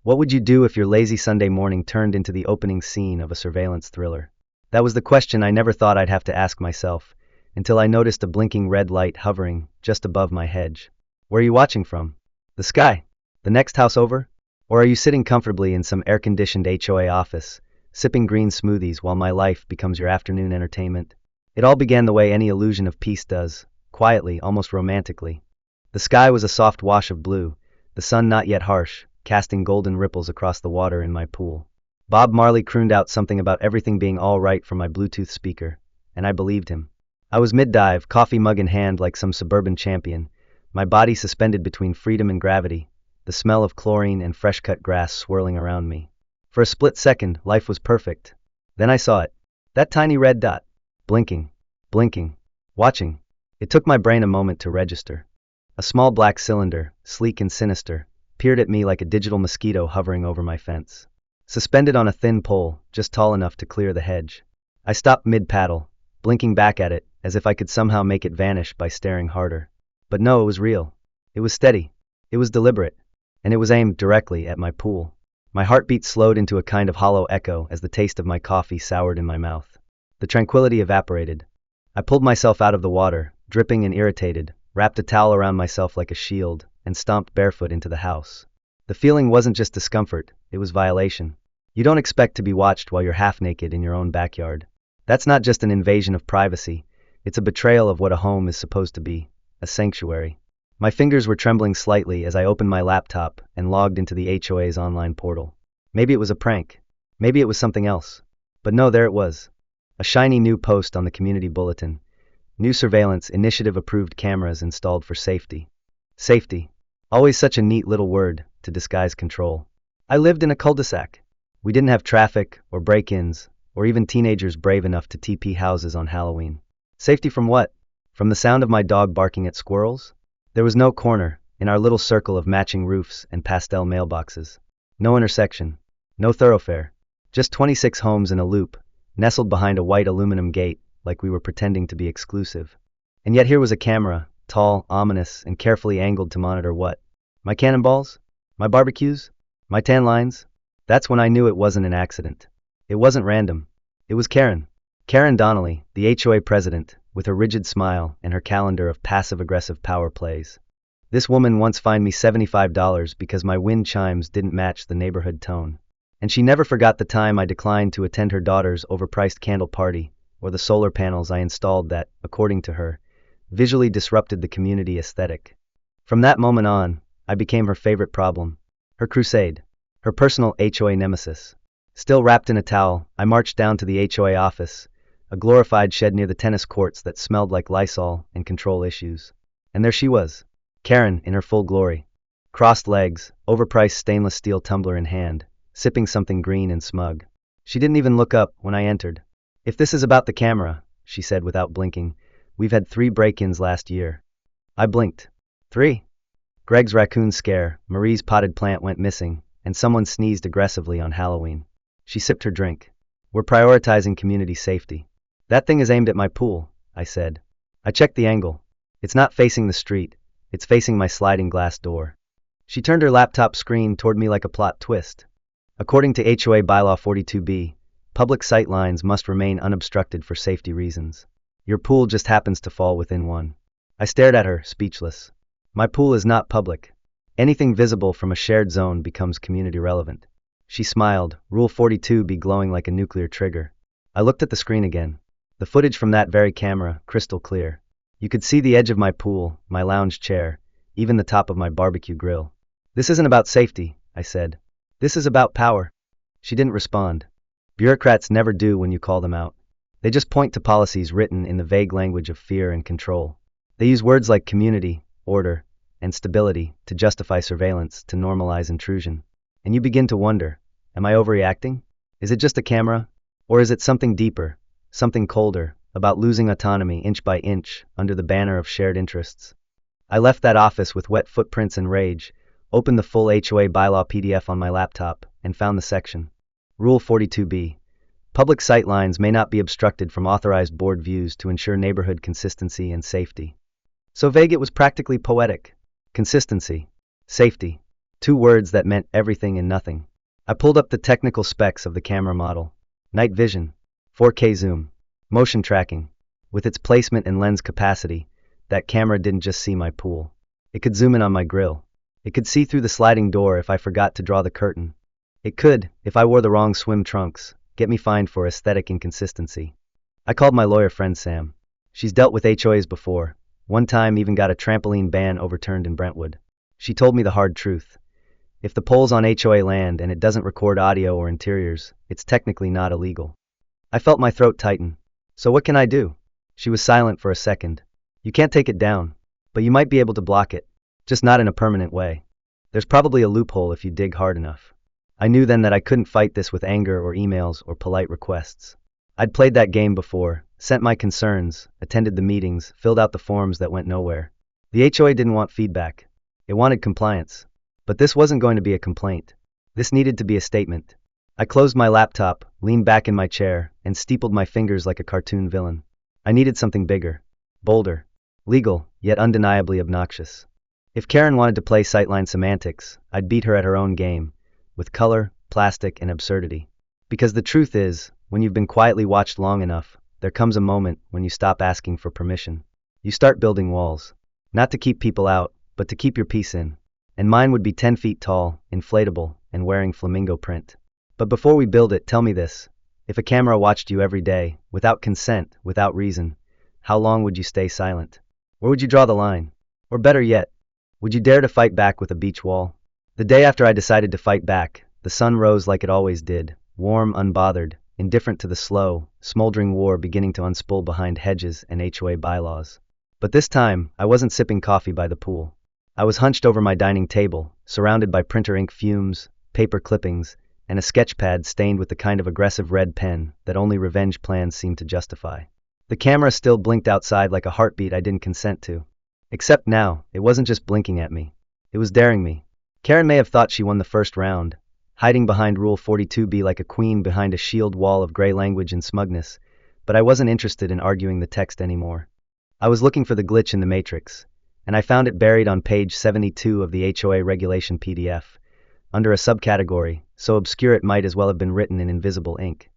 What would you do if your lazy Sunday morning turned into the opening scene of a surveillance thriller? That was the question I never thought I'd have to ask myself, until I noticed a blinking red light hovering just above my hedge. Where are you watching from? The sky? The next house over? Or are you sitting comfortably in some air-conditioned HOA office, sipping green smoothies while my life becomes your afternoon entertainment? It all began the way any illusion of peace does, quietly, almost romantically. The sky was a soft wash of blue, the sun not yet harsh, casting golden ripples across the water in my pool. Bob Marley crooned out something about everything being all right from my Bluetooth speaker, and I believed him. I was mid-dive, coffee mug in hand like some suburban champion, my body suspended between freedom and gravity, the smell of chlorine and fresh-cut grass swirling around me. For a split second, life was perfect. Then I saw it. That tiny red dot. Blinking. Blinking. Watching. It took my brain a moment to register. A small black cylinder, sleek and sinister, peered at me like a digital mosquito hovering over my fence. Suspended on a thin pole, just tall enough to clear the hedge. I stopped mid-paddle, blinking back at it, as if I could somehow make it vanish by staring harder. But no, it was real. It was steady. It was deliberate. And it was aimed directly at my pool. My heartbeat slowed into a kind of hollow echo as the taste of my coffee soured in my mouth. The tranquility evaporated. I pulled myself out of the water, dripping and irritated, wrapped a towel around myself like a shield, and stomped barefoot into the house. The feeling wasn't just discomfort, it was violation. You don't expect to be watched while you're half naked in your own backyard. That's not just an invasion of privacy, it's a betrayal of what a home is supposed to be, a sanctuary. My fingers were trembling slightly as I opened my laptop and logged into the HOA's online portal. Maybe it was a prank. Maybe it was something else. But no, there it was. A shiny new post on the community bulletin. New surveillance initiative approved cameras installed for safety. Safety. Always such a neat little word to disguise control. I lived in a cul-de-sac. We didn't have traffic or break-ins or even teenagers brave enough to TP houses on Halloween. Safety from what? From the sound of my dog barking at squirrels? There was no corner in our little circle of matching roofs and pastel mailboxes. No intersection. No thoroughfare. Just 26 homes in a loop, nestled behind a white aluminum gate like we were pretending to be exclusive. And yet here was a camera, tall, ominous, and carefully angled to monitor what? My cannonballs? My barbecues? My tan lines? That's when I knew it wasn't an accident. It wasn't random. It was Karen. Karen Donnelly, the HOA president, with her rigid smile and her calendar of passive-aggressive power plays. This woman once fined me $75 because my wind chimes didn't match the neighborhood tone. And she never forgot the time I declined to attend her daughter's overpriced candle party, or the solar panels I installed that, according to her, visually disrupted the community aesthetic. From that moment on, I became her favorite problem, her crusade, her personal HOA nemesis. Still wrapped in a towel, I marched down to the HOA office, a glorified shed near the tennis courts that smelled like Lysol and control issues. And there she was, Karen in her full glory. Crossed legs, overpriced stainless steel tumbler in hand, sipping something green and smug. She didn't even look up when I entered. If this is about the camera, she said without blinking, we've had 3 break-ins last year. I blinked. 3? Greg's raccoon scare, Marie's potted plant went missing, and someone sneezed aggressively on Halloween. She sipped her drink. We're prioritizing community safety. That thing is aimed at my pool, I said. I checked the angle. It's not facing the street. It's facing my sliding glass door. She turned her laptop screen toward me like a plot twist. According to HOA Bylaw 42B, public sight lines must remain unobstructed for safety reasons. Your pool just happens to fall within one. I stared at her, speechless. My pool is not public. Anything visible from a shared zone becomes community relevant. She smiled, Rule 42B glowing like a nuclear trigger. I looked at the screen again. The footage from that very camera, crystal clear. You could see the edge of my pool, my lounge chair, even the top of my barbecue grill. This isn't about safety, I said. This is about power. She didn't respond. Bureaucrats never do when you call them out. They just point to policies written in the vague language of fear and control. They use words like community, order, and stability to justify surveillance, to normalize intrusion. And you begin to wonder, am I overreacting? Is it just a camera? Or is it something deeper, something colder, about losing autonomy inch by inch under the banner of shared interests? I left that office with wet footprints and rage, opened the full HOA bylaw PDF on my laptop, and found the section. Rule 42B. Public sight lines may not be obstructed from authorized board views to ensure neighborhood consistency and safety. So vague it was practically poetic. Consistency. Safety. 2 words that meant everything and nothing. I pulled up the technical specs of the camera model. Night vision, 4K zoom, motion tracking. With its placement and lens capacity, that camera didn't just see my pool. It could zoom in on my grill. It could see through the sliding door if I forgot to draw the curtain. It could, if I wore the wrong swim trunks, get me fined for aesthetic inconsistency. I called my lawyer friend Sam. She's dealt with HOAs before. One time even got a trampoline ban overturned in Brentwood. She told me the hard truth. If the pole's on HOA land and it doesn't record audio or interiors, it's technically not illegal. I felt my throat tighten. So what can I do? She was silent for a second. You can't take it down, but you might be able to block it, just not in a permanent way. There's probably a loophole if you dig hard enough. I knew then that I couldn't fight this with anger or emails or polite requests. I'd played that game before, sent my concerns, attended the meetings, filled out the forms that went nowhere. The HOA didn't want feedback. It wanted compliance. But this wasn't going to be a complaint. This needed to be a statement. I closed my laptop, leaned back in my chair, and steepled my fingers like a cartoon villain. I needed something bigger, bolder, legal, yet undeniably obnoxious. If Karen wanted to play sightline semantics, I'd beat her at her own game, with color, plastic, and absurdity. Because the truth is, when you've been quietly watched long enough, there comes a moment when you stop asking for permission. You start building walls. Not to keep people out, but to keep your peace in. And mine would be 10 feet tall, inflatable, and wearing flamingo print. But before we build it, tell me this. If a camera watched you every day, without consent, without reason, how long would you stay silent? Where would you draw the line? Or better yet, would you dare to fight back with a beach wall? The day after I decided to fight back, the sun rose like it always did, warm, unbothered, indifferent to the slow, smoldering war beginning to unspool behind hedges and HOA bylaws. But this time, I wasn't sipping coffee by the pool. I was hunched over my dining table, surrounded by printer ink fumes, paper clippings, and a sketch pad stained with the kind of aggressive red pen that only revenge plans seem to justify. The camera still blinked outside like a heartbeat I didn't consent to. Except now, it wasn't just blinking at me. It was daring me. Karen may have thought she won the first round, hiding behind Rule 42B like a queen behind a shield wall of gray language and smugness, but I wasn't interested in arguing the text anymore. I was looking for the glitch in the matrix, and I found it buried on page 72 of the HOA regulation PDF, under a subcategory, so obscure it might as well have been written in invisible ink.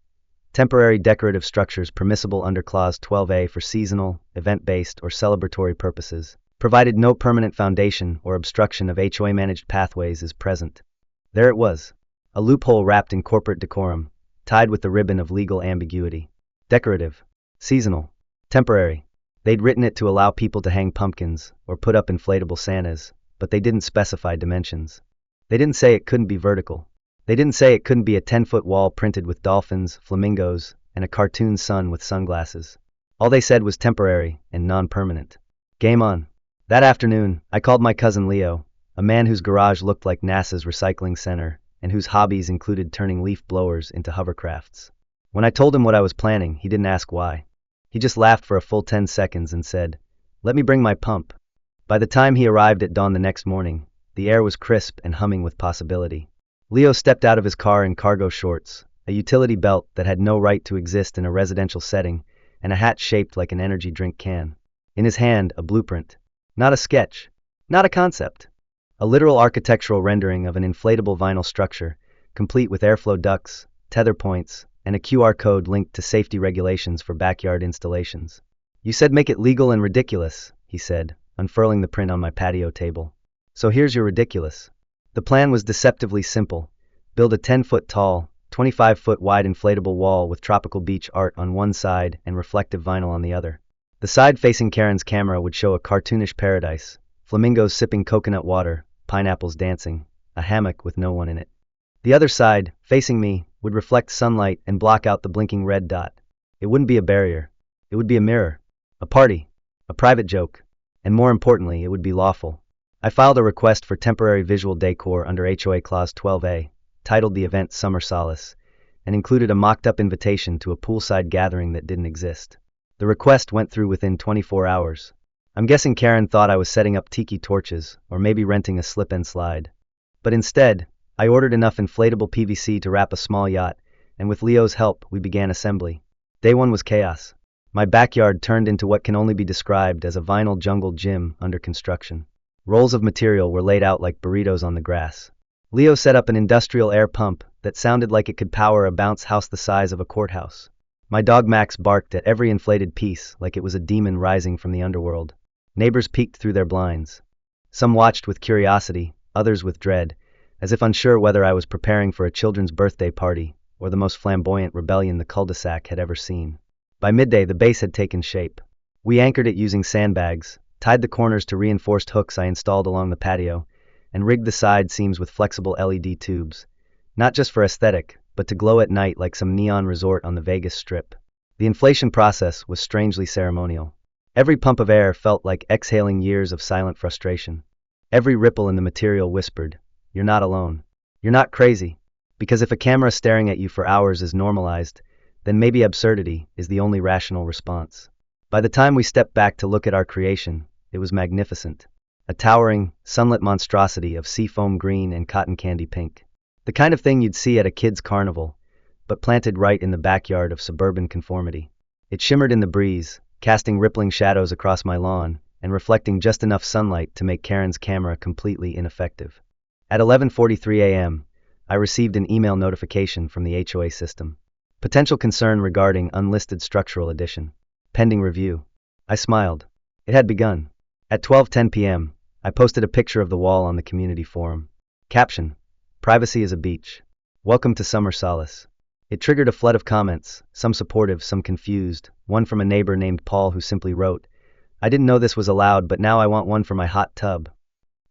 Temporary decorative structures permissible under Clause 12A for seasonal, event-based, or celebratory purposes, provided no permanent foundation or obstruction of HOA-managed pathways is present. There it was, a loophole wrapped in corporate decorum, tied with the ribbon of legal ambiguity. Decorative, seasonal, temporary. They'd written it to allow people to hang pumpkins or put up inflatable Santas, but they didn't specify dimensions. They didn't say it couldn't be vertical. They didn't say it couldn't be a 10-foot wall printed with dolphins, flamingos, and a cartoon sun with sunglasses. All they said was temporary and non-permanent. Game on. That afternoon, I called my cousin Leo, a man whose garage looked like NASA's recycling center and whose hobbies included turning leaf blowers into hovercrafts. When I told him what I was planning, he didn't ask why. He just laughed for a full 10 seconds and said, "Let me bring my pump." By the time he arrived at dawn the next morning, the air was crisp and humming with possibility. Leo stepped out of his car in cargo shorts, a utility belt that had no right to exist in a residential setting, and a hat shaped like an energy drink can. In his hand, a blueprint. Not a sketch. Not a concept. A literal architectural rendering of an inflatable vinyl structure, complete with airflow ducts, tether points, and a QR code linked to safety regulations for backyard installations. "You said make it legal and ridiculous," he said, unfurling the print on my patio table. "So here's your ridiculous." The plan was deceptively simple. Build a 10-foot tall, 25-foot wide inflatable wall with tropical beach art on one side and reflective vinyl on the other. The side facing Karen's camera would show a cartoonish paradise, flamingos sipping coconut water, pineapples dancing, a hammock with no one in it. The other side, facing me, would reflect sunlight and block out the blinking red dot. It wouldn't be a barrier. It would be a mirror. A party. A private joke. And more importantly, it would be lawful. I filed a request for temporary visual decor under HOA Clause 12A, titled the event Summer Solace, and included a mocked-up invitation to a poolside gathering that didn't exist. The request went through within 24 hours. I'm guessing Karen thought I was setting up tiki torches, or maybe renting a slip-and-slide. But instead, I ordered enough inflatable PVC to wrap a small yacht, and with Leo's help, we began assembly. Day one was chaos. My backyard turned into what can only be described as a vinyl jungle gym under construction. Rolls of material were laid out like burritos on the grass. Leo set up an industrial air pump that sounded like it could power a bounce house the size of a courthouse. My dog Max barked at every inflated piece like it was a demon rising from the underworld. Neighbors peeked through their blinds. Some watched with curiosity, others with dread, as if unsure whether I was preparing for a children's birthday party or the most flamboyant rebellion the cul-de-sac had ever seen. By midday, the base had taken shape. We anchored it using sandbags, tied the corners to reinforced hooks I installed along the patio, and rigged the side seams with flexible LED tubes, not just for aesthetic, but to glow at night like some neon resort on the Vegas Strip. The inflation process was strangely ceremonial. Every pump of air felt like exhaling years of silent frustration. Every ripple in the material whispered, "You're not alone. You're not crazy." Because if a camera staring at you for hours is normalized, then maybe absurdity is the only rational response. By the time we stepped back to look at our creation, it was magnificent. A towering, sunlit monstrosity of seafoam green and cotton candy pink. The kind of thing you'd see at a kid's carnival, but planted right in the backyard of suburban conformity. It shimmered in the breeze, casting rippling shadows across my lawn, and reflecting just enough sunlight to make Karen's camera completely ineffective. At 11:43 a.m., I received an email notification from the HOA system. Potential concern regarding unlisted structural addition. Pending review. I smiled. It had begun. At 12:10 p.m., I posted a picture of the wall on the community forum. Caption: Privacy is a beach. Welcome to summer solace. It triggered a flood of comments, some supportive, some confused, one from a neighbor named Paul who simply wrote, "I didn't know this was allowed, but now I want one for my hot tub."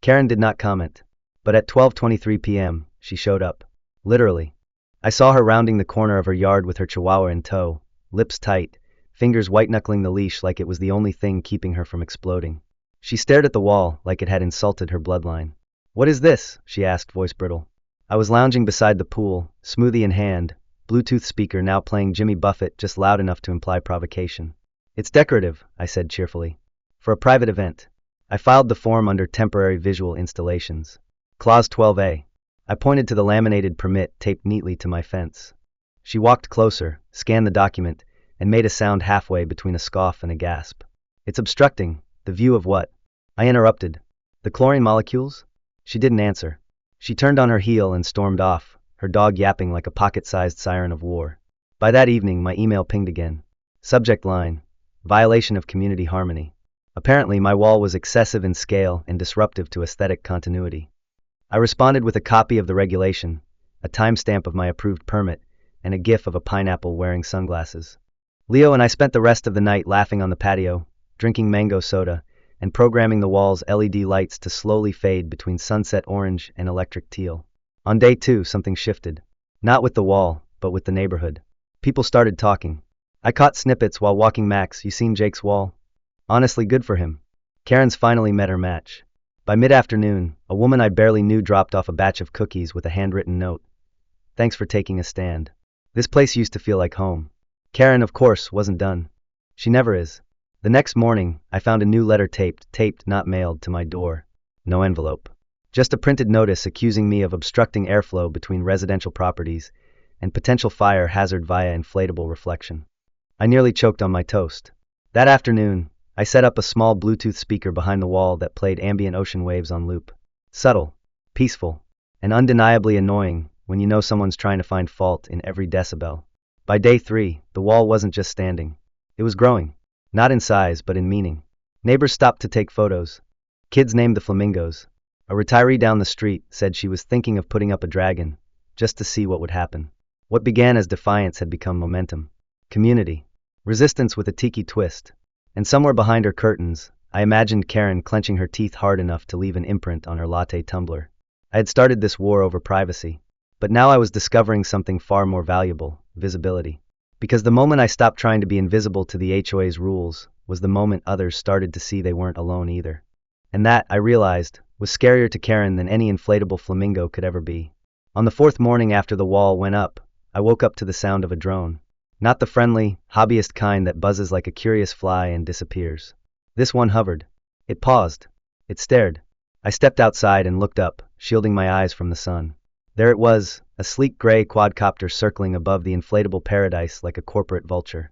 Karen did not comment. But at 12:23 p.m., she showed up. Literally. I saw her rounding the corner of her yard with her chihuahua in tow, lips tight, fingers white-knuckling the leash like it was the only thing keeping her from exploding. She stared at the wall like it had insulted her bloodline. "What is this?" she asked, voice brittle. I was lounging beside the pool, smoothie in hand, Bluetooth speaker now playing Jimmy Buffett just loud enough to imply provocation. "It's decorative," I said cheerfully. "For a private event." I filed the form under temporary visual installations. Clause 12A. I pointed to the laminated permit taped neatly to my fence. She walked closer, scanned the document, and made a sound halfway between a scoff and a gasp. "It's obstructing. The view of what?" I interrupted. "The chlorine molecules?" She didn't answer. She turned on her heel and stormed off, her dog yapping like a pocket-sized siren of war. By that evening, my email pinged again. Subject line: Violation of community harmony. Apparently, my wall was excessive in scale and disruptive to aesthetic continuity. I responded with a copy of the regulation, a timestamp of my approved permit, and a gif of a pineapple wearing sunglasses. Leo and I spent the rest of the night laughing on the patio, drinking mango soda, and programming the wall's LED lights to slowly fade between sunset orange and electric teal. On day 2, something shifted. Not with the wall, but with the neighborhood. People started talking. I caught snippets while walking Max. "You seen Jake's wall? Honestly, good for him. Karen's finally met her match." By mid-afternoon, a woman I barely knew dropped off a batch of cookies with a handwritten note. "Thanks for taking a stand. This place used to feel like home." Karen, of course, wasn't done. She never is. The next morning, I found a new letter taped, not mailed, to my door. No envelope. Just a printed notice accusing me of obstructing airflow between residential properties and potential fire hazard via inflatable reflection. I nearly choked on my toast. That afternoon, I set up a small Bluetooth speaker behind the wall that played ambient ocean waves on loop. Subtle, peaceful, and undeniably annoying when you know someone's trying to find fault in every decibel. By day 3, the wall wasn't just standing. It was growing. Not in size, but in meaning. Neighbors stopped to take photos. Kids named the flamingos. A retiree down the street said she was thinking of putting up a dragon, just to see what would happen. What began as defiance had become momentum. Community. Resistance with a tiki twist. And somewhere behind her curtains, I imagined Karen clenching her teeth hard enough to leave an imprint on her latte tumbler. I had started this war over privacy. But now I was discovering something far more valuable: visibility. Because the moment I stopped trying to be invisible to the HOA's rules was the moment others started to see they weren't alone either. And that, I realized, was scarier to Karen than any inflatable flamingo could ever be. On the 4th morning after the wall went up, I woke up to the sound of a drone. Not the friendly, hobbyist kind that buzzes like a curious fly and disappears. This one hovered. It paused. It stared. I stepped outside and looked up, shielding my eyes from the sun. There it was, a sleek gray quadcopter circling above the inflatable paradise like a corporate vulture.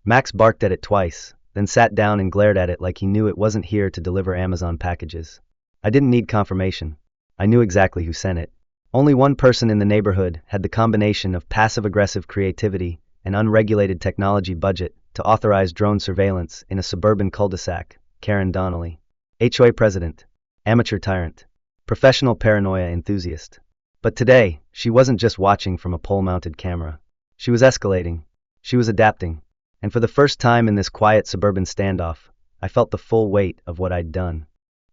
Max barked at it twice, then sat down and glared at it like he knew it wasn't here to deliver Amazon packages. I didn't need confirmation. I knew exactly who sent it. Only one person in the neighborhood had the combination of passive-aggressive creativity and unregulated technology budget to authorize drone surveillance in a suburban cul-de-sac: Karen Donnelly. HOA president, amateur tyrant, professional paranoia enthusiast. But today, she wasn't just watching from a pole-mounted camera. She was escalating. She was adapting. And for the first time in this quiet suburban standoff, I felt the full weight of what I'd done.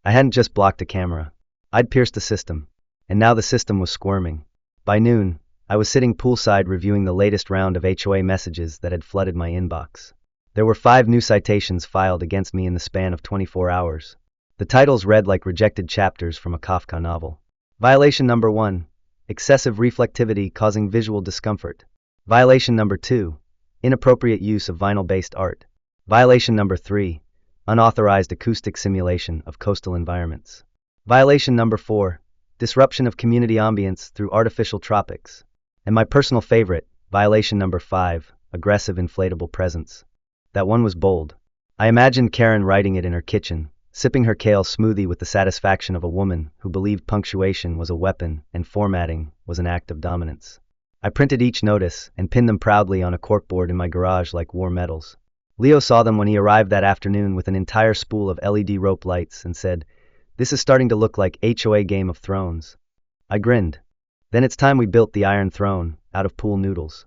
I hadn't just blocked a camera. I'd pierced the system. And now the system was squirming. By noon, I was sitting poolside reviewing the latest round of HOA messages that had flooded my inbox. There were 5 new citations filed against me in the span of 24 hours. The titles read like rejected chapters from a Kafka novel. Violation number 1. Excessive reflectivity causing visual discomfort. Violation number 2. Inappropriate use of vinyl-based art. Violation number 3. Unauthorized acoustic simulation of coastal environments. Violation number 4. Disruption of community ambience through artificial tropics. And my personal favorite, violation number 5, aggressive inflatable presence. That one was bold. I imagined Karen writing it in her kitchen, sipping her kale smoothie with the satisfaction of a woman who believed punctuation was a weapon and formatting was an act of dominance. I printed each notice and pinned them proudly on a corkboard in my garage like war medals. Leo saw them when he arrived that afternoon with an entire spool of LED rope lights and said, "This is starting to look like HOA Game of Thrones." I grinned. Then it's time we built the Iron Throne out of pool noodles.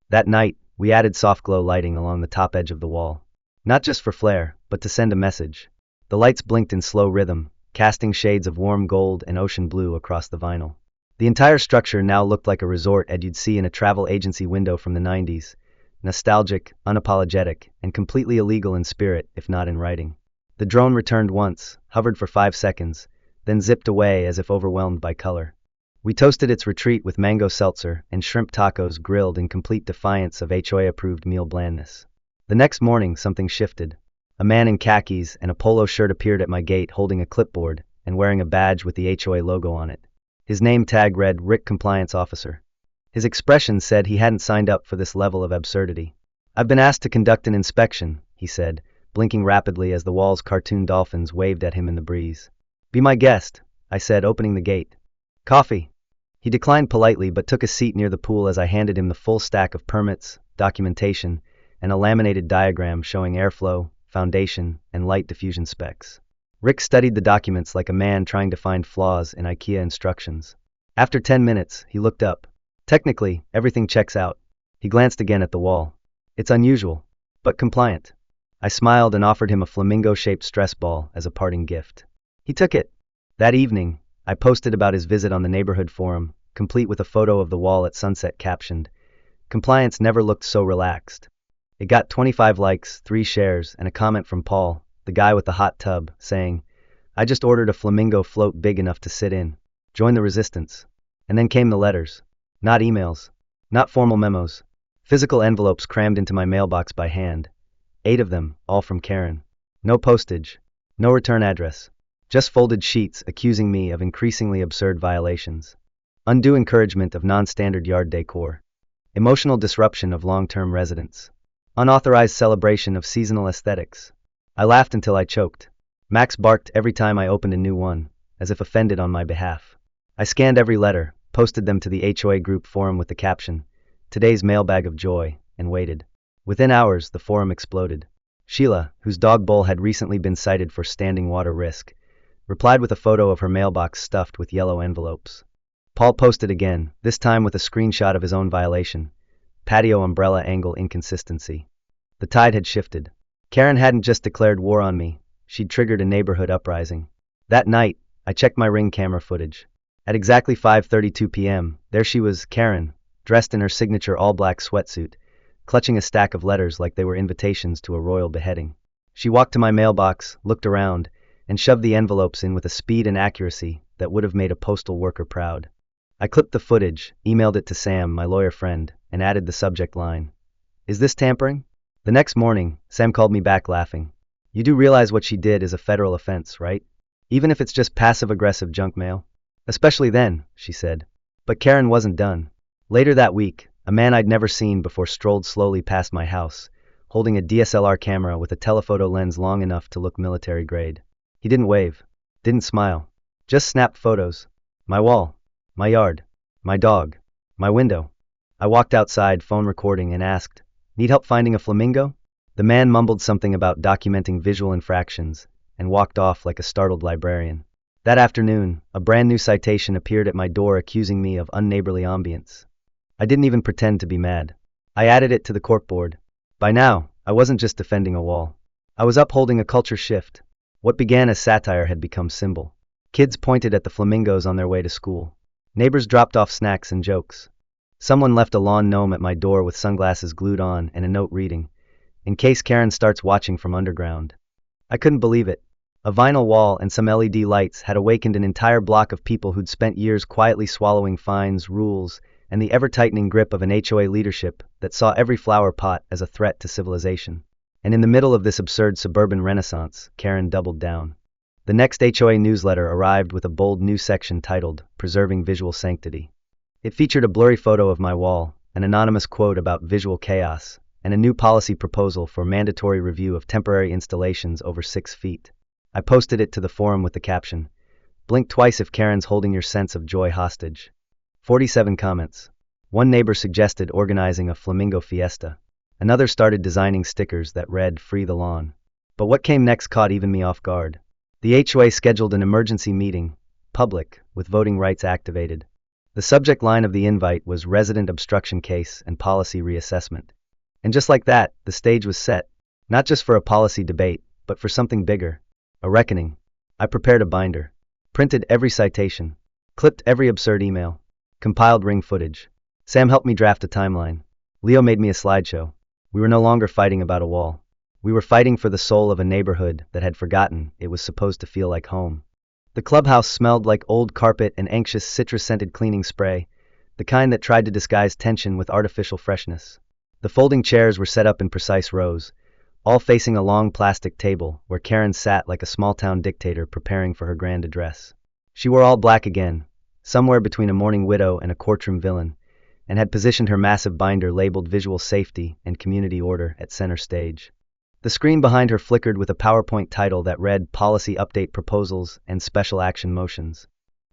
That night, we added soft glow lighting along the top edge of the wall. Not just for flair, but to send a message. The lights blinked in slow rhythm, casting shades of warm gold and ocean blue across the vinyl. The entire structure now looked like a resort ad you'd see in a travel agency window from the 90s. Nostalgic, unapologetic, and completely illegal in spirit, if not in writing. The drone returned once, hovered for 5 seconds, then zipped away as if overwhelmed by color. We toasted its retreat with mango seltzer and shrimp tacos grilled in complete defiance of HOA-approved meal blandness. The next morning, something shifted. A man in khakis and a polo shirt appeared at my gate holding a clipboard and wearing a badge with the HOA logo on it. His name tag read Rick Compliance Officer. His expression said he hadn't signed up for this level of absurdity. "I've been asked to conduct an inspection," he said, blinking rapidly as the wall's cartoon dolphins waved at him in the breeze. "Be my guest," I said, opening the gate. "Coffee." He declined politely but took a seat near the pool as I handed him the full stack of permits, documentation, and a laminated diagram showing airflow, foundation, and light diffusion specs. Rick studied the documents like a man trying to find flaws in IKEA instructions. After 10 minutes, he looked up. "Technically, everything checks out." He glanced again at the wall. "It's unusual, but compliant." I smiled and offered him a flamingo-shaped stress ball as a parting gift. He took it. That evening, I posted about his visit on the neighborhood forum, complete with a photo of the wall at sunset captioned, "Compliance never looked so relaxed." It got 25 likes, 3 shares, and a comment from Paul, the guy with the hot tub, saying, "I just ordered a flamingo float big enough to sit in. Join the resistance." And then came the letters. Not emails. Not formal memos. Physical envelopes crammed into my mailbox by hand. 8 of them, all from Karen. No postage. No return address. Just folded sheets accusing me of increasingly absurd violations. Undue encouragement of non-standard yard decor. Emotional disruption of long-term residents. Unauthorized celebration of seasonal aesthetics. I laughed until I choked. Max barked every time I opened a new one, as if offended on my behalf. I scanned every letter, posted them to the HOA group forum with the caption, "Today's mailbag of joy," and waited. Within hours, the forum exploded. Sheila, whose dog bowl had recently been cited for standing water risk, replied with a photo of her mailbox stuffed with yellow envelopes. Paul posted again, this time with a screenshot of his own violation. Patio umbrella angle inconsistency. The tide had shifted. Karen hadn't just declared war on me, she'd triggered a neighborhood uprising. That night, I checked my Ring camera footage. At exactly 5:32 p.m., there she was, Karen, dressed in her signature all-black sweatsuit, clutching a stack of letters like they were invitations to a royal beheading. She walked to my mailbox, looked around, and shoved the envelopes in with a speed and accuracy that would have made a postal worker proud. I clipped the footage, emailed it to Sam, my lawyer friend, and added the subject line, "Is this tampering?" The next morning, Sam called me back laughing. "You do realize what she did is a federal offense, right? Even if it's just passive-aggressive junk mail?" "Especially then," she said. But Karen wasn't done. Later that week, a man I'd never seen before strolled slowly past my house, holding a DSLR camera with a telephoto lens long enough to look military grade. He didn't wave, didn't smile, just snapped photos. My wall, my yard, My dog. My window. I walked outside, phone recording, and asked, "Need help finding a flamingo?" The man mumbled something about documenting visual infractions and walked off like a startled librarian. That afternoon, a brand new citation appeared at my door accusing me of unneighborly ambience. I didn't even pretend to be mad. I added it to the corkboard. By now, I wasn't just defending a wall. I was upholding a culture shift. What began as satire had become symbol. Kids pointed at the flamingos on their way to school. Neighbors dropped off snacks and jokes. Someone left a lawn gnome at my door with sunglasses glued on and a note reading, "In case Karen starts watching from underground." I couldn't believe it. A vinyl wall and some LED lights had awakened an entire block of people who'd spent years quietly swallowing fines, rules, and the ever-tightening grip of an HOA leadership that saw every flower pot as a threat to civilization. And in the middle of this absurd suburban renaissance, Karen doubled down. The next HOA newsletter arrived with a bold new section titled, "Preserving Visual Sanctity." It featured a blurry photo of my wall, an anonymous quote about visual chaos, and a new policy proposal for mandatory review of temporary installations over 6 feet. I posted it to the forum with the caption, "Blink twice if Karen's holding your sense of joy hostage." 47 comments. One neighbor suggested organizing a flamingo fiesta. Another started designing stickers that read, "Free the lawn." But what came next caught even me off guard. The HOA scheduled an emergency meeting, public, with voting rights activated. The subject line of the invite was resident obstruction case and policy reassessment. And just like that, the stage was set, not just for a policy debate, but for something bigger, a reckoning. I prepared a binder, printed every citation, clipped every absurd email, compiled ring footage. Sam helped me draft a timeline. Leo made me a slideshow. We were no longer fighting about a wall. We were fighting for the soul of a neighborhood that had forgotten it was supposed to feel like home. The clubhouse smelled like old carpet and anxious citrus-scented cleaning spray, the kind that tried to disguise tension with artificial freshness. The folding chairs were set up in precise rows, all facing a long plastic table where Karen sat like a small-town dictator preparing for her grand address. She wore all black again, somewhere between a mourning widow and a courtroom villain, and had positioned her massive binder labeled Visual Safety and Community Order at center stage. The screen behind her flickered with a PowerPoint title that read Policy Update Proposals and Special Action Motions.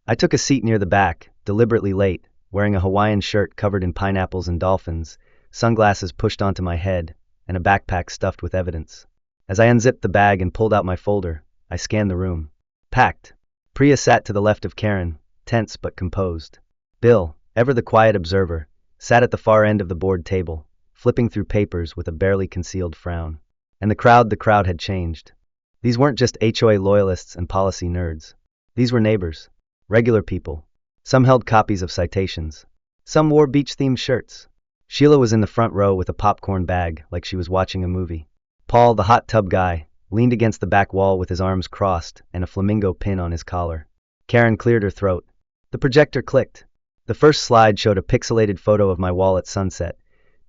I took a seat near the back, deliberately late, wearing a Hawaiian shirt covered in pineapples and dolphins, sunglasses pushed onto my head, and a backpack stuffed with evidence. As I unzipped the bag and pulled out my folder, I scanned the room. Packed. Priya sat to the left of Karen, tense but composed. Bill, ever the quiet observer, sat at the far end of the board table, flipping through papers with a barely concealed frown. And the crowd had changed. These weren't just HOA loyalists and policy nerds. These were neighbors, regular people. Some held copies of citations. Some wore beach-themed shirts. Sheila was in the front row with a popcorn bag like she was watching a movie. Paul, the hot tub guy, leaned against the back wall with his arms crossed and a flamingo pin on his collar. Karen cleared her throat. The projector clicked. The first slide showed a pixelated photo of my wall at sunset,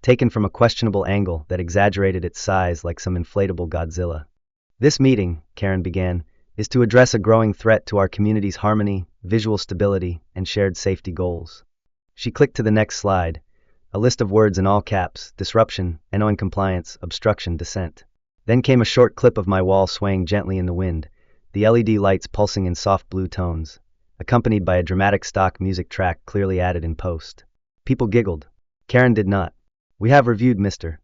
taken from a questionable angle that exaggerated its size like some inflatable Godzilla. "This meeting," Karen began, "is to address a growing threat to our community's harmony, visual stability, and shared safety goals." She clicked to the next slide, a list of words in all caps: disruption, non-compliance, obstruction, dissent. Then came a short clip of my wall swaying gently in the wind, the LED lights pulsing in soft blue tones, accompanied by a dramatic stock music track clearly added in post. People giggled. Karen did not. "We have reviewed Mr.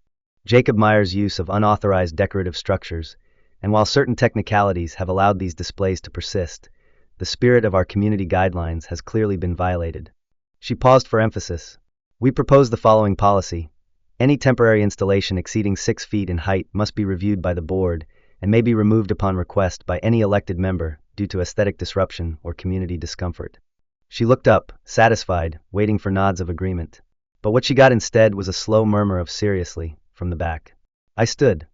Jacob Meyer's use of unauthorized decorative structures, and while certain technicalities have allowed these displays to persist, the spirit of our community guidelines has clearly been violated." She paused for emphasis. "We propose the following policy. Any temporary installation exceeding 6 feet in height must be reviewed by the board and may be removed upon request by any elected member due to aesthetic disruption or community discomfort." She looked up, satisfied, waiting for nods of agreement. But what she got instead was a slow murmur of "seriously" from the back. I stood.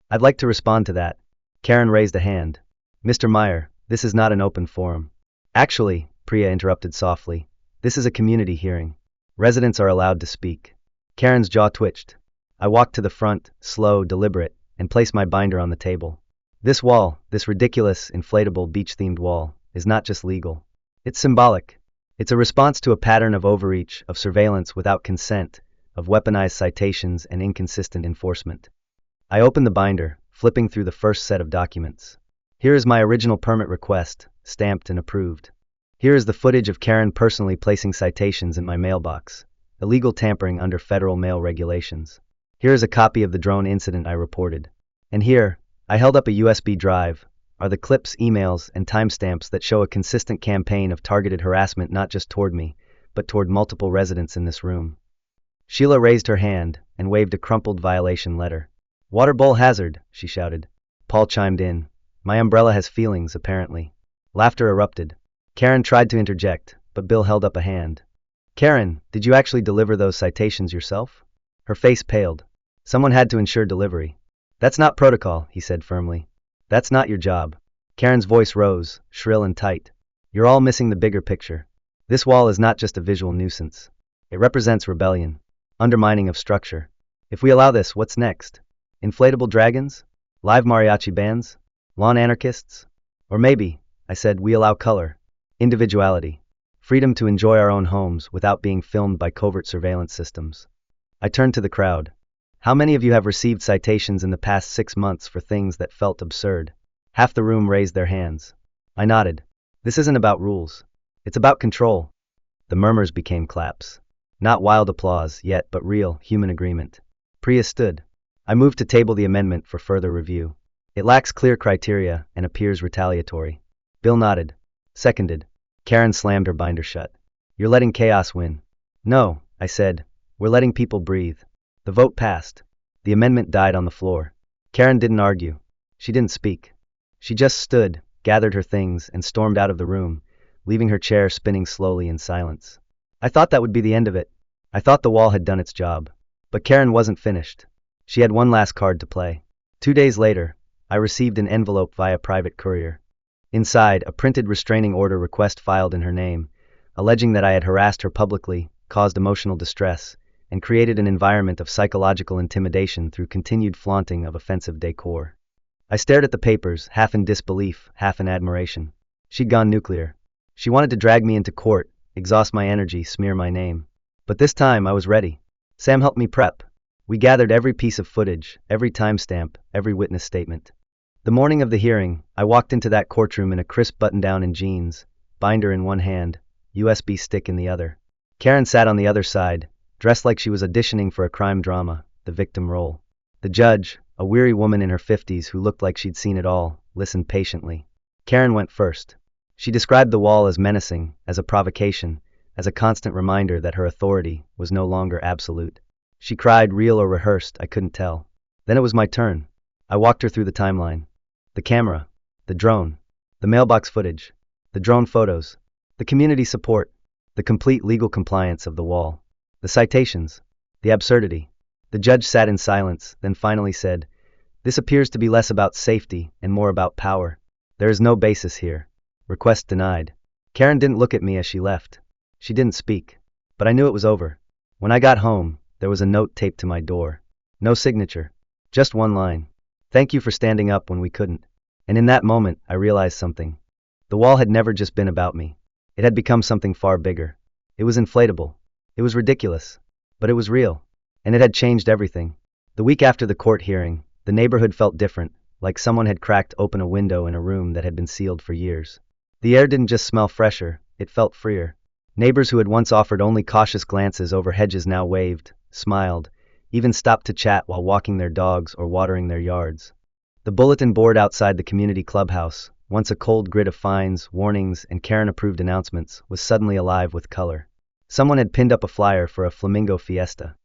"I'd like to respond to that." Karen raised a hand. "Mr. Meyer, this is not an open forum." "Actually," Priya interrupted softly, "this is a community hearing. Residents are allowed to speak." Karen's jaw twitched. I walked to the front, slow, deliberate, and placed my binder on the table. "This wall, this ridiculous, inflatable, beach-themed wall, is not just legal. It's symbolic. It's a response to a pattern of overreach, of surveillance without consent, of weaponized citations and inconsistent enforcement." I opened the binder, flipping through the first set of documents. "Here is my original permit request, stamped and approved." Here is the footage of Karen personally placing citations in my mailbox. Illegal tampering under federal mail regulations. Here is a copy of the drone incident I reported. And here, I held up a USB drive, are the clips, emails, and timestamps that show a consistent campaign of targeted harassment not just toward me, but toward multiple residents in this room. Sheila raised her hand and waved a crumpled violation letter. Water bowl hazard, she shouted. Paul chimed in. My umbrella has feelings, apparently. Laughter erupted. Karen tried to interject, but Bill held up a hand. Karen, did you actually deliver those citations yourself? Her face paled. Someone had to ensure delivery. That's not protocol, he said firmly. That's not your job. Karen's voice rose, shrill and tight. You're all missing the bigger picture. This wall is not just a visual nuisance. It represents rebellion, undermining of structure. If we allow this, what's next? Inflatable dragons? Live mariachi bands? Lawn anarchists? Or maybe, I said, we allow color, individuality, freedom to enjoy our own homes without being filmed by covert surveillance systems. I turned to the crowd. How many of you have received citations in the past 6 months for things that felt absurd? Half the room raised their hands. I nodded. This isn't about rules. It's about control. The murmurs became claps. Not wild applause yet, but real, human agreement. Priya stood. I moved to table the amendment for further review. It lacks clear criteria and appears retaliatory. Bill nodded. Seconded. Karen slammed her binder shut. You're letting chaos win. No, I said. We're letting people breathe. The vote passed. The amendment died on the floor. Karen didn't argue. She didn't speak. She just stood, gathered her things, and stormed out of the room, leaving her chair spinning slowly in silence. I thought that would be the end of it. I thought the wall had done its job. But Karen wasn't finished. She had one last card to play. 2 days later, I received an envelope via private courier. Inside, a printed restraining order request filed in her name, alleging that I had harassed her publicly, caused emotional distress, and created an environment of psychological intimidation through continued flaunting of offensive decor. I stared at the papers, half in disbelief, half in admiration. She'd gone nuclear. She wanted to drag me into court, exhaust my energy, smear my name. But this time I was ready. Sam helped me prep. We gathered every piece of footage, every timestamp, every witness statement. The morning of the hearing, I walked into that courtroom in a crisp button-down and jeans, binder in one hand, USB stick in the other. Karen sat on the other side, dressed like she was auditioning for a crime drama, the victim role. The judge, a weary woman in her 50s who looked like she'd seen it all, listened patiently. Karen went first. She described the wall as menacing, as a provocation, as a constant reminder that her authority was no longer absolute. She cried, real or rehearsed, I couldn't tell. Then it was my turn. I walked her through the timeline. The camera, the drone, the mailbox footage, the drone photos, the community support, the complete legal compliance of the wall, the citations, the absurdity. The judge sat in silence, then finally said, This appears to be less about safety and more about power. There is no basis here. Request denied. Karen didn't look at me as she left. She didn't speak. But I knew it was over. When I got home, there was a note taped to my door. No signature. Just one line. Thank you for standing up when we couldn't. And in that moment, I realized something. The wall had never just been about me. It had become something far bigger. It was inflatable. It was ridiculous. But it was real. And it had changed everything. The week after the court hearing, the neighborhood felt different, like someone had cracked open a window in a room that had been sealed for years. The air didn't just smell fresher, it felt freer. Neighbors who had once offered only cautious glances over hedges now waved, smiled, even stopped to chat while walking their dogs or watering their yards. The bulletin board outside the community clubhouse, once a cold grid of fines, warnings, and Karen-approved announcements, was suddenly alive with color. Someone had pinned up a flyer for a flamingo fiesta.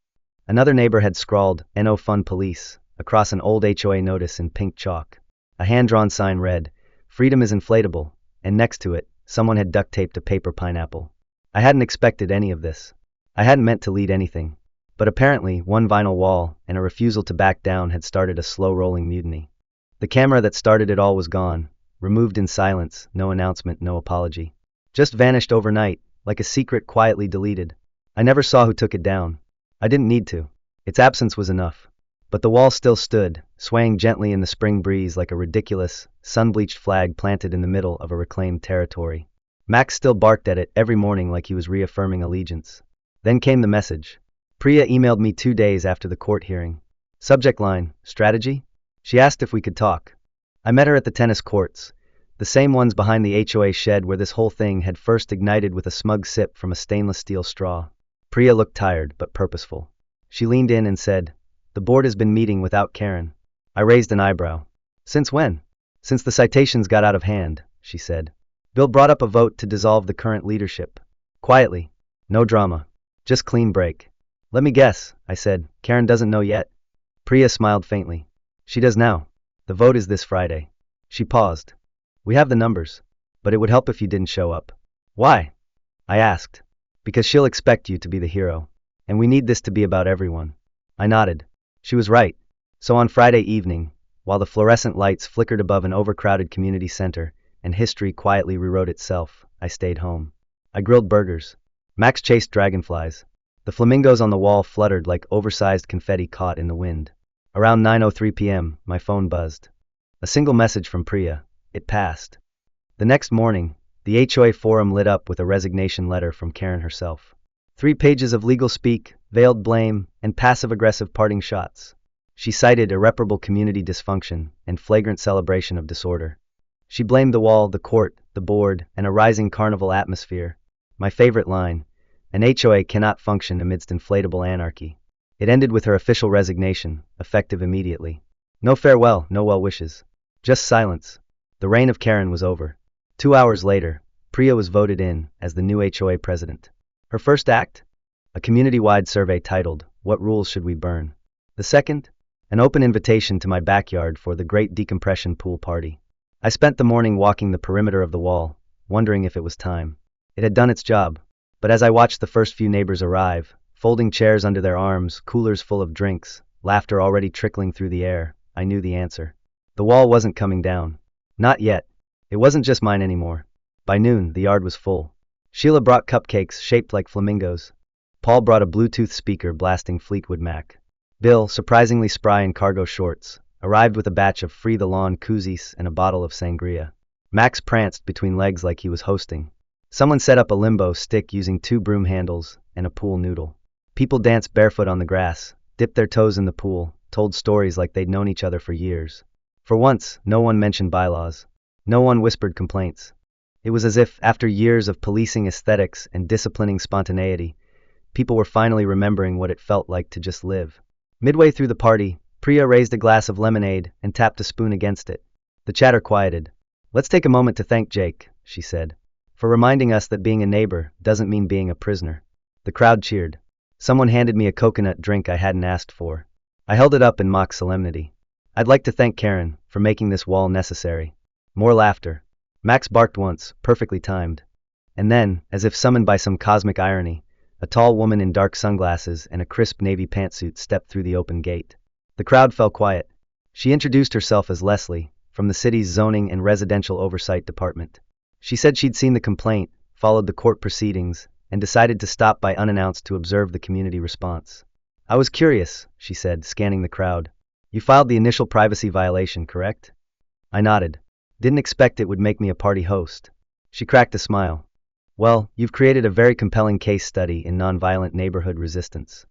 Another neighbor had scrawled, "No Fun Police," across an old HOA notice in pink chalk. A hand-drawn sign read, "Freedom is inflatable," and next to it, someone had duct-taped a paper pineapple. I hadn't expected any of this. I hadn't meant to lead anything. But apparently, one vinyl wall and a refusal to back down had started a slow-rolling mutiny. The camera that started it all was gone, removed in silence, no announcement, no apology. Just vanished overnight, like a secret quietly deleted. I never saw who took it down. I didn't need to. Its absence was enough. But the wall still stood, swaying gently in the spring breeze like a ridiculous, sun-bleached flag planted in the middle of a reclaimed territory. Max still barked at it every morning like he was reaffirming allegiance. Then came the message. Priya emailed me 2 days after the court hearing. Subject line, strategy? She asked if we could talk. I met her at the tennis courts, The same ones behind the HOA shed where this whole thing had first ignited with a smug sip from a stainless steel straw. Priya looked tired, but purposeful. She leaned in and said, "The board has been meeting without Karen." I raised an eyebrow. "Since when?" "Since the citations got out of hand," she said. "Bill brought up a vote to dissolve the current leadership. Quietly. No drama. Just clean break." "Let me guess," I said. "Karen doesn't know yet?" Priya smiled faintly. "She does now. The vote is this Friday." She paused. "We have the numbers. But it would help if you didn't show up." "Why?" I asked. "Because she'll expect you to be the hero. And we need this to be about everyone." I nodded. She was right. So on Friday evening, while the fluorescent lights flickered above an overcrowded community center and history quietly rewrote itself, I stayed home. I grilled burgers. Max chased dragonflies. The flamingos on the wall fluttered like oversized confetti caught in the wind. Around 9:03 p.m., my phone buzzed. A single message from Priya. It passed. The next morning, the HOA forum lit up with a resignation letter from Karen herself. 3 pages of legal speak, veiled blame, and passive-aggressive parting shots. She cited irreparable community dysfunction and flagrant celebration of disorder. She blamed the wall, the court, the board, and a rising carnival atmosphere. My favorite line: "An HOA cannot function amidst inflatable anarchy." It ended with her official resignation, effective immediately. No farewell, no well wishes. Just silence. The reign of Karen was over. 2 hours later, Priya was voted in as the new HOA president. Her first act? A community-wide survey titled, "What Rules Should We Burn?" The second? An open invitation to my backyard for the great decompression pool party. I spent the morning walking the perimeter of the wall, wondering if it was time. It had done its job. But as I watched the first few neighbors arrive, folding chairs under their arms, coolers full of drinks, laughter already trickling through the air, I knew the answer. The wall wasn't coming down. Not yet. It wasn't just mine anymore. By noon, the yard was full. Sheila brought cupcakes shaped like flamingos. Paul brought a Bluetooth speaker blasting Fleetwood Mac. Bill, surprisingly spry in cargo shorts, arrived with a batch of Free the Lawn koozies and a bottle of sangria. Max pranced between legs like he was hosting. Someone set up a limbo stick using 2 broom handles and a pool noodle. People danced barefoot on the grass, dipped their toes in the pool, told stories like they'd known each other for years. For once, no one mentioned bylaws. No one whispered complaints. It was as if, after years of policing aesthetics and disciplining spontaneity, people were finally remembering what it felt like to just live. Midway through the party, Priya raised a glass of lemonade and tapped a spoon against it. The chatter quieted. "Let's take a moment to thank Jake," she said, "for reminding us that being a neighbor doesn't mean being a prisoner." The crowd cheered. Someone handed me a coconut drink I hadn't asked for. I held it up in mock solemnity. "I'd like to thank Karen for making this wall necessary." More laughter. Max barked once, perfectly timed. And then, as if summoned by some cosmic irony, a tall woman in dark sunglasses and a crisp navy pantsuit stepped through the open gate. The crowd fell quiet. She introduced herself as Leslie, from the city's Zoning and Residential Oversight Department. She said she'd seen the complaint, followed the court proceedings, and decided to stop by unannounced to observe the community response. "I was curious," she said, scanning the crowd. "You filed the initial privacy violation, correct?" I nodded. "Didn't expect it would make me a party host." She cracked a smile. "Well, you've created a very compelling case study in nonviolent neighborhood resistance."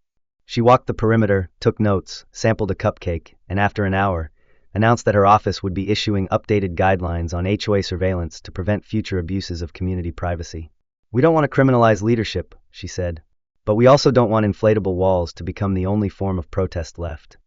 She walked the perimeter, took notes, sampled a cupcake, and after an hour, announced that her office would be issuing updated guidelines on HOA surveillance to prevent future abuses of community privacy. "We don't want to criminalize leadership," she said, "but we also don't want inflatable walls to become the only form of protest left."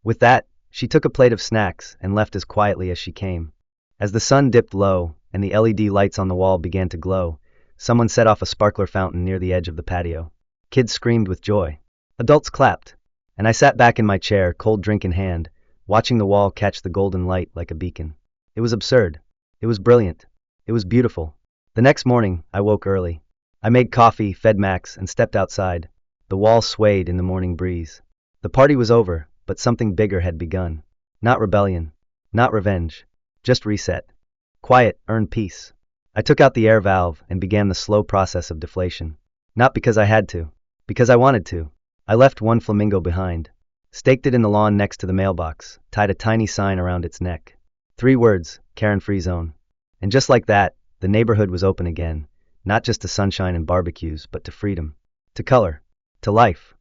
With that, she took a plate of snacks and left as quietly as she came. As the sun dipped low and the LED lights on the wall began to glow, someone set off a sparkler fountain near the edge of the patio. Kids screamed with joy. Adults clapped. And I sat back in my chair, cold drink in hand, watching the wall catch the golden light like a beacon. It was absurd. It was brilliant. It was beautiful. The next morning, I woke early. I made coffee, fed Max, and stepped outside. The wall swayed in the morning breeze. The party was over, but something bigger had begun. Not rebellion. Not revenge. Just reset. Quiet, earned peace. I took out the air valve and began the slow process of deflation. Not because I had to. Because I wanted to. I left one flamingo behind. Staked it in the lawn next to the mailbox, tied a tiny sign around its neck. 3 words, Karen Free Zone. And just like that, the neighborhood was open again, not just to sunshine and barbecues, but to freedom. To color. To life.